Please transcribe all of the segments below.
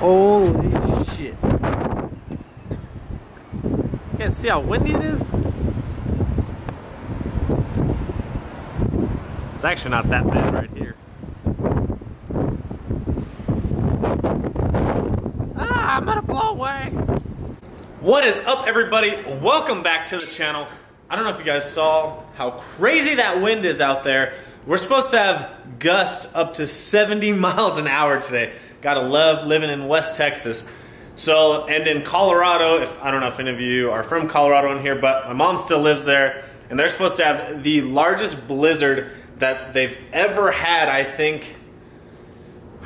Holy shit. You guys see how windy it is? It's actually not that bad right here. Ah, I'm gonna blow away. What is up, everybody? Welcome back to the channel. I don't know if you guys saw how crazy that wind is out there. We're supposed to have gusts up to 70 miles an hour today. Gotta love living in West Texas. So, and in Colorado, I don't know if any of you are from Colorado in here, but my mom still lives there, and they're supposed to have the largest blizzard that they've ever had, I think.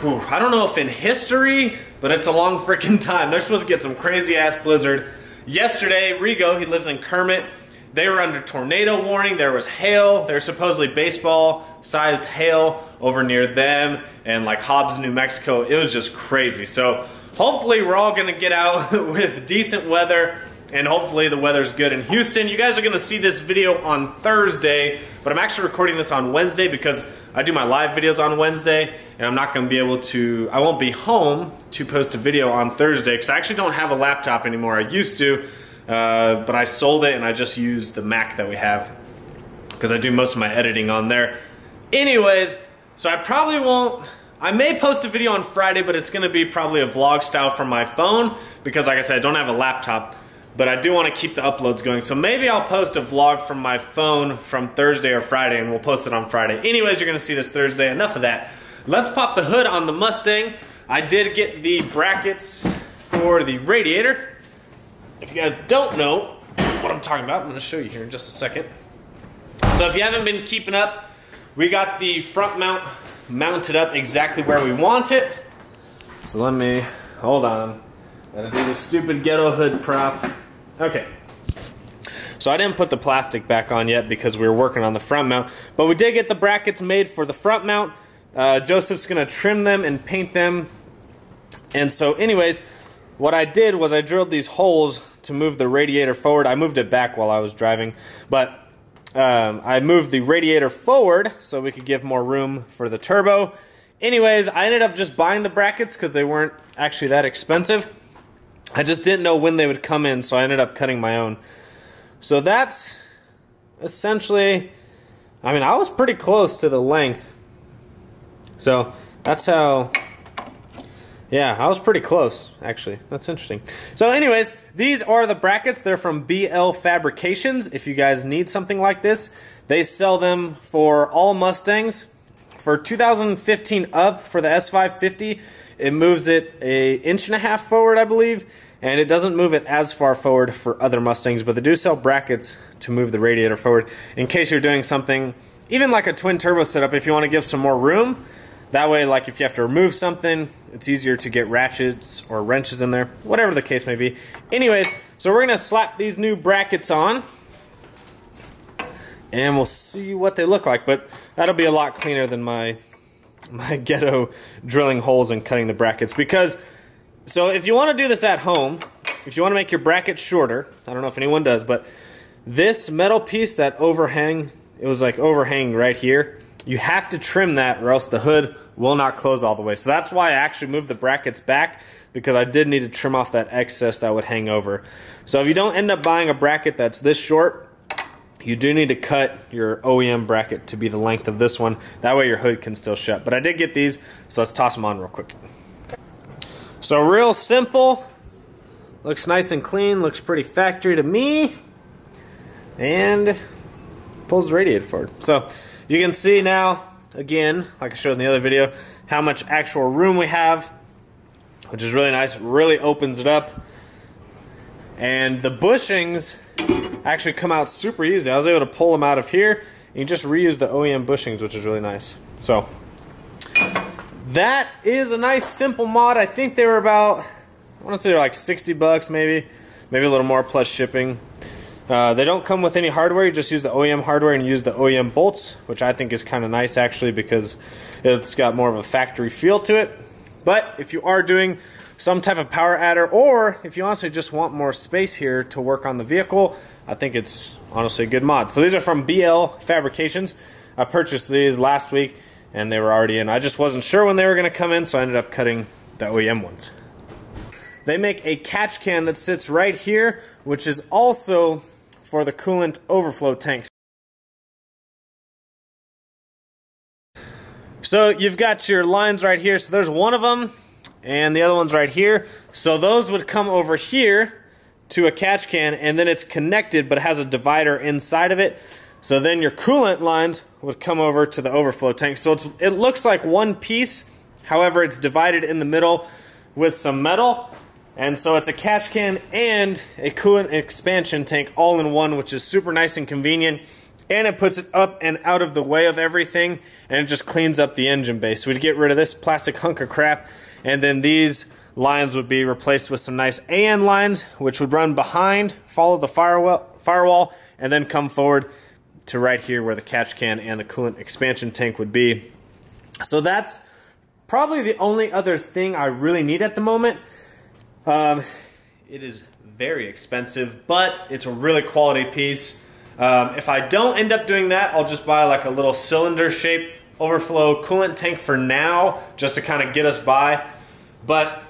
I don't know if in history, but it's a long freaking time. They're supposed to get some crazy ass blizzard. Yesterday, Rigo, he lives in Kermit, they were under tornado warning. There was hail. There's supposedly baseball-sized hail over near them and like Hobbs, New Mexico. It was just crazy. So hopefully we're all gonna get out with decent weather, and hopefully the weather's good in Houston. You guys are gonna see this video on Thursday, but I'm actually recording this on Wednesday because I do my live videos on Wednesday, and I'm not gonna be able to, I won't be home to post a video on Thursday because I actually don't have a laptop anymore. I used to. But I sold it and I just use the Mac that we have because I do most of my editing on there. Anyways, so I probably won't, I may post a video on Friday, but it's gonna be probably a vlog style from my phone because like I said, I don't have a laptop, but I do want to keep the uploads going. So maybe I'll post a vlog from my phone from Thursday or Friday, and we'll post it on Friday. Anyways, you're gonna see this Thursday. Enough of that. Let's pop the hood on the Mustang. I did get the brackets for the radiator. If you guys don't know what I'm talking about, I'm going to show you here in just a second. So if you haven't been keeping up, we got the front mount mounted up exactly where we want it. So let me, hold on. Gotta do this stupid ghetto hood prop. Okay. So I didn't put the plastic back on yet because we were working on the front mount, but we did get the brackets made for the front mount. Joseph's going to trim them and paint them. And so anyways, what I did was I drilled these holes to move the radiator forward. I moved it back while I was driving, but I moved the radiator forward so we could give more room for the turbo. Anyways, I ended up just buying the brackets because they weren't actually that expensive. I just didn't know when they would come in, so I ended up cutting my own. So that's essentially, I mean, I was pretty close to the length. So that's how... Yeah, I was pretty close, actually. That's interesting. So anyways, these are the brackets. They're from BL Fabrications. If you guys need something like this, they sell them for all Mustangs. For 2015 up, for the S550, it moves it 1.5 inches forward, I believe, and it doesn't move it as far forward for other Mustangs, but they do sell brackets to move the radiator forward in case you're doing something, even like a twin turbo setup, if you want to give some more room. That way, like if you have to remove something, it's easier to get ratchets or wrenches in there, whatever the case may be. Anyways, so we're gonna slap these new brackets on and we'll see what they look like, but that'll be a lot cleaner than my ghetto drilling holes and cutting the brackets. Because, so if you want to do this at home, if you want to make your bracket shorter, I don't know if anyone does, but this metal piece that overhang, it was like overhanging right here, you have to trim that or else the hood will not close all the way. So that's why I actually moved the brackets back, because I did need to trim off that excess that would hang over. So if you don't end up buying a bracket that's this short, you do need to cut your OEM bracket to be the length of this one. That way your hood can still shut. But I did get these, so let's toss them on real quick. So real simple. Looks nice and clean, looks pretty factory to me. And pulls the radiator forward. So you can see now, again, like I showed in the other video, how much actual room we have, which is really nice. It really opens it up. And the bushings actually come out super easy. I was able to pull them out of here, and you just reuse the OEM bushings, which is really nice. So that is a nice simple mod. I think they were about, I want to say they're like 60 bucks maybe a little more plus shipping. They don't come with any hardware. You just use the OEM hardware and use the OEM bolts, which I think is kind of nice actually because it's got more of a factory feel to it. But if you are doing some type of power adder, or if you honestly just want more space here to work on the vehicle, I think it's honestly a good mod. So these are from BL Fabrications. I purchased these last week and they were already in. I just wasn't sure when they were going to come in, so I ended up cutting the OEM ones. they make a catch can that sits right here, which is also for the coolant overflow tanks. So you've got your lines right here. So there's one of them, and the other one's right here. So those would come over here to a catch can, and then it's connected, but it has a divider inside of it. So then your coolant lines would come over to the overflow tank. So it looks like one piece, however, it's divided in the middle with some metal. And so it's a catch can and a coolant expansion tank all in one, which is super nice and convenient. And it puts it up and out of the way of everything, and it just cleans up the engine bay. So we'd get rid of this plastic hunk of crap, and then these lines would be replaced with some nice AN lines, which would run behind, follow the firewall, and then come forward to right here where the catch can and the coolant expansion tank would be. So that's probably the only other thing I really need at the moment. It is very expensive, but it's a really quality piece. If I don't end up doing that, I'll just buy like a little cylinder shaped overflow coolant tank for now, just to kind of get us by. But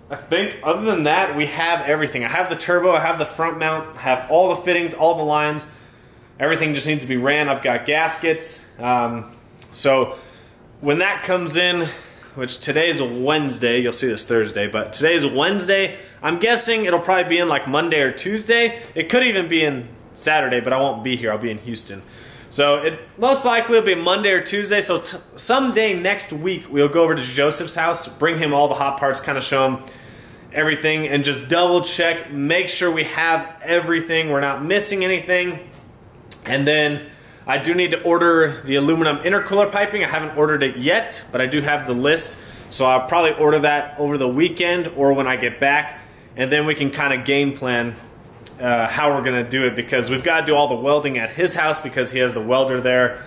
I think other than that, we have everything. I have the turbo, I have the front mount, I have all the fittings, all the lines. Everything just needs to be ran. I've got gaskets. So when that comes in, which today's a Wednesday, you'll see this Thursday, but today's a Wednesday. I'm guessing it'll probably be in like Monday or Tuesday. It could even be in Saturday, but I won't be here. I'll be in Houston. So it most likely will be Monday or Tuesday. So someday next week, we'll go over to Joseph's house, bring him all the hot parts, kind of show him everything, and just double check, make sure we have everything, we're not missing anything. And then I do need to order the aluminum intercooler piping. I haven't ordered it yet, but I do have the list. So I'll probably order that over the weekend or when I get back. And then we can kind of game plan how we're going to do it, because we've got to do all the welding at his house because he has the welder there.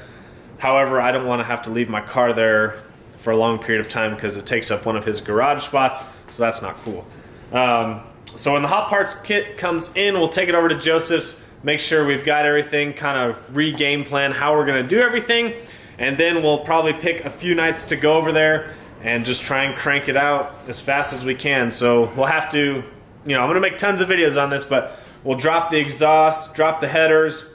However, I don't want to have to leave my car there for a long period of time because it takes up one of his garage spots, so that's not cool. So when the hot parts kit comes in, we'll take it over to Joseph's, make sure we've got everything, kind of re-game plan how we're going to do everything, and then we'll probably pick a few nights to go over there and just try and crank it out as fast as we can. So we'll have to, you know, I'm going to make tons of videos on this, but we'll drop the exhaust, drop the headers,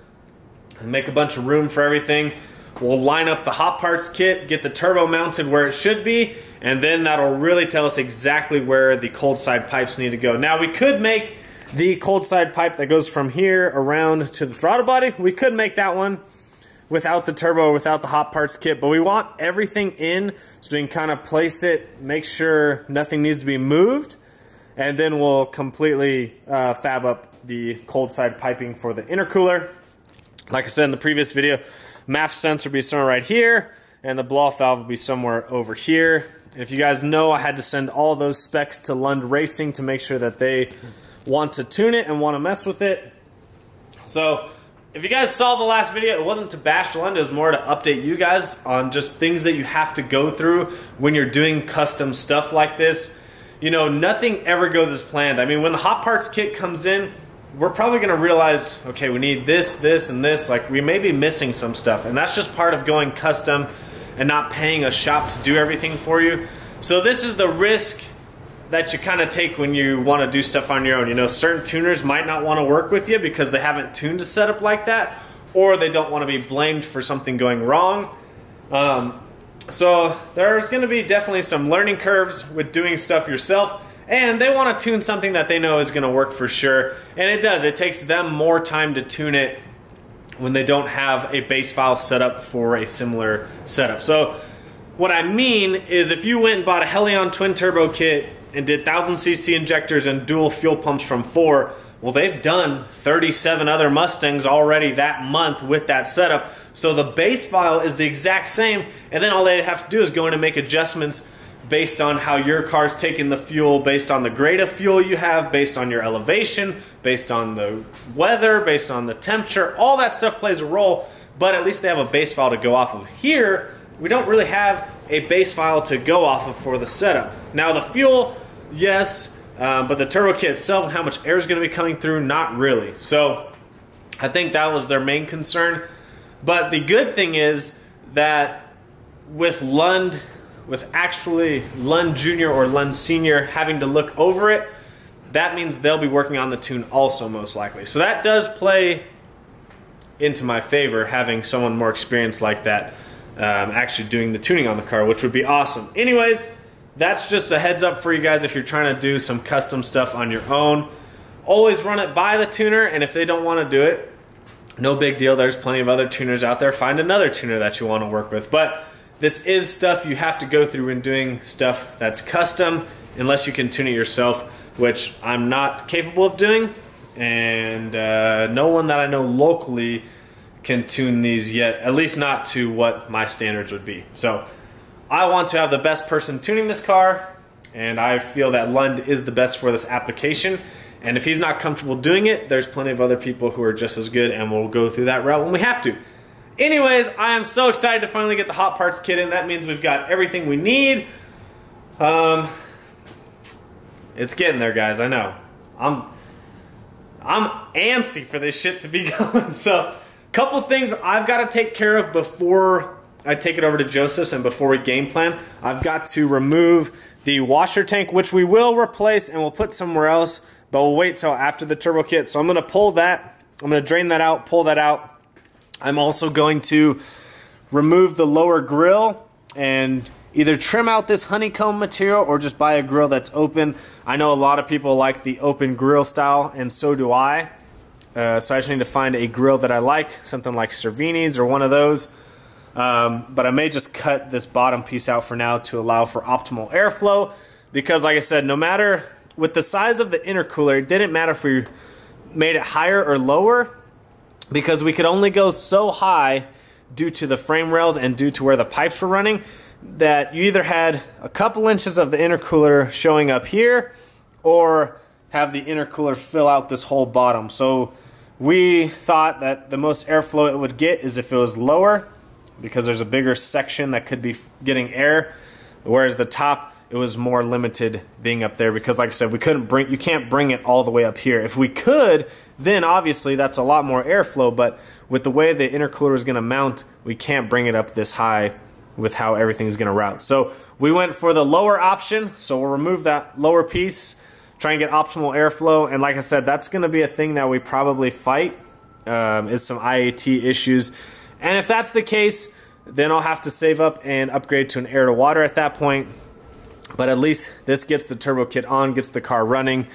and make a bunch of room for everything. We'll line up the hot parts kit, get the turbo mounted where it should be, and then that'll really tell us exactly where the cold side pipes need to go. Now we could make the cold side pipe that goes from here around to the throttle body. We could make that one without the turbo, without the hot parts kit, but we want everything in so we can kind of place it, make sure nothing needs to be moved, and then we'll completely fab up the cold side piping for the intercooler. Like I said in the previous video, MAF sensor will be somewhere right here, and the blow-off valve will be somewhere over here. And if you guys know, I had to send all those specs to Lund Racing to make sure that they want to tune it and want to mess with it. So if you guys saw the last video, it wasn't to bash Lund, it was more to update you guys on just things that you have to go through when you're doing custom stuff like this. You know, nothing ever goes as planned. I mean, when the hot parts kit comes in, we're probably going to realize, okay, we need this, this, and this. Like, we may be missing some stuff, and that's just part of going custom and not paying a shop to do everything for you. So this is the risk that you kind of take when you want to do stuff on your own. You know, certain tuners might not want to work with you because they haven't tuned a setup like that, or they don't want to be blamed for something going wrong. So there's going to be definitely some learning curves with doing stuff yourself, and they want to tune something that they know is going to work for sure, and it does. It takes them more time to tune it when they don't have a base file set up for a similar setup. So what I mean is, if you went and bought a Helion twin turbo kit and did 1000cc injectors and dual fuel pumps from Ford, well, they've done 37 other Mustangs already that month with that setup. So the base file is the exact same, and then all they have to do is go in and make adjustments based on how your car's taking the fuel, based on the grade of fuel you have, based on your elevation, based on the weather, based on the temperature. All that stuff plays a role, but at least they have a base file to go off of. Here, we don't really have a base file to go off of for the setup. Now the fuel, yes, but the turbo kit itself and how much air is going to be coming through, not really. So I think that was their main concern. But the good thing is that with Lund, with actually Lund Jr. or Lund Sr. having to look over it, that means they'll be working on the tune also, most likely. So that does play into my favor, having someone more experienced like that actually doing the tuning on the car, which would be awesome. Anyways, that's just a heads up for you guys if you're trying to do some custom stuff on your own. Always run it by the tuner, and if they don't want to do it, no big deal. There's plenty of other tuners out there. Find another tuner that you want to work with. But this is stuff you have to go through when doing stuff that's custom, unless you can tune it yourself, which I'm not capable of doing, and no one that I know locally can tune these yet, at least not to what my standards would be. So I want to have the best person tuning this car, and I feel that Lund is the best for this application. And if he's not comfortable doing it, there's plenty of other people who are just as good, and we'll go through that route when we have to. Anyways, I am so excited to finally get the hot parts kit in. That means we've got everything we need. It's getting there, guys, I know. I'm antsy for this shit to be going. So, couple things I've got to take care of before I take it over to Joseph's and before we game plan. I've got to remove the washer tank, which we will replace and we'll put somewhere else, but we'll wait till after the turbo kit. So I'm going to pull that, I'm going to drain that out, pull that out. I'm also going to remove the lower grill and either trim out this honeycomb material or just buy a grill that's open. I know a lot of people like the open grill style, and so do I. So I just need to find a grill that I like, something like Cervini's or one of those. But I may just cut this bottom piece out for now to allow for optimal airflow, because like I said, no matter with the size of the intercooler, it didn't matter if we made it higher or lower, because we could only go so high due to the frame rails and due to where the pipes were running, that you either had a couple inches of the intercooler showing up here or have the intercooler fill out this whole bottom. So we thought that the most airflow it would get is if it was lower, because there's a bigger section that could be getting air, whereas the top, it was more limited being up there, because like I said, we couldn't bring, you can't bring it all the way up here. If we could, then obviously that's a lot more airflow, but with the way the intercooler is going to mount, we can't bring it up this high with how everything's going to route. So we went for the lower option, so we'll remove that lower piece, try and get optimal airflow, and like I said, that's going to be a thing that we probably fight, is some IAT issues. And if that's the case, then I'll have to save up and upgrade to an air to water at that point. But at least this gets the turbo kit on, gets the car running,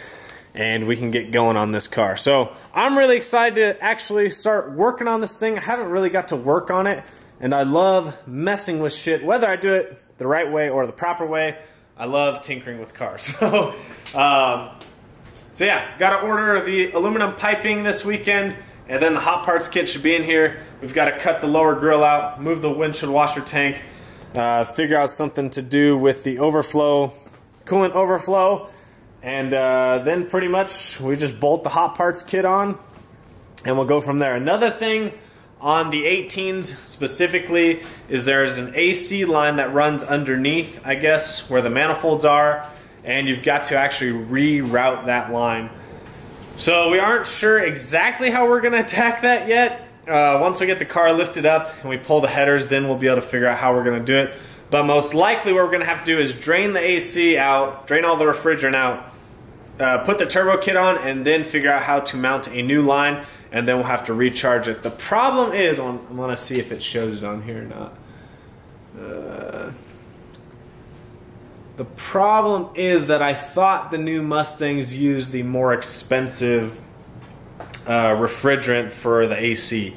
and we can get going on this car. So I'm really excited to actually start working on this thing. I haven't really got to work on it, and I love messing with shit, whether I do it the right way or the proper way. I love tinkering with cars. So yeah, got to order the aluminum piping this weekend, and then the hot parts kit should be in here. We've got to cut the lower grill out, move the windshield washer tank, figure out something to do with the overflow, coolant overflow, and then pretty much we just bolt the hot parts kit on and we'll go from there. Another thing on the 18s specifically is there's an AC line that runs underneath, I guess, where the manifolds are, and you've got to actually reroute that line. So we aren't sure exactly how we're going to attack that yet. Once we get the car lifted up and we pull the headers, then we'll be able to figure out how we're going to do it. But most likely what we're going to have to do is drain the AC out, drain all the refrigerant out, put the turbo kit on, and then figure out how to mount a new line, and then we'll have to recharge it. The problem is, I'm going to see if it shows it on here or not. The problem is that I thought the new Mustangs use the more expensive refrigerant for the AC,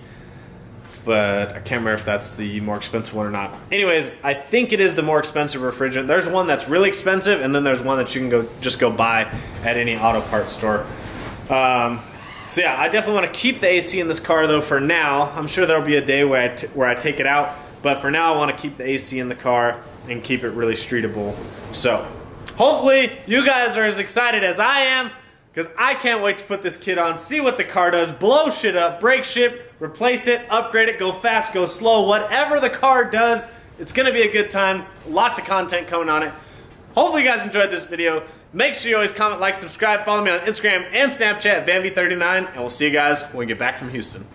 but I can't remember if that's the more expensive one or not. Anyways, I think it is the more expensive refrigerant. There's one that's really expensive, and then there's one that you can just go buy at any auto parts store. So yeah, I definitely want to keep the AC in this car though for now. I'm sure there'll be a day where I take it out, but for now I want to keep the AC in the car and keep it really streetable. So hopefully you guys are as excited as I am, because I can't wait to put this kit on, see what the car does, blow shit up, break shit, replace it, upgrade it, go fast, go slow, whatever the car does, it's going to be a good time. Lots of content coming on it. Hopefully you guys enjoyed this video. Make sure you always comment, like, subscribe, follow me on Instagram and Snapchat, VanV39, and we'll see you guys when we get back from Houston.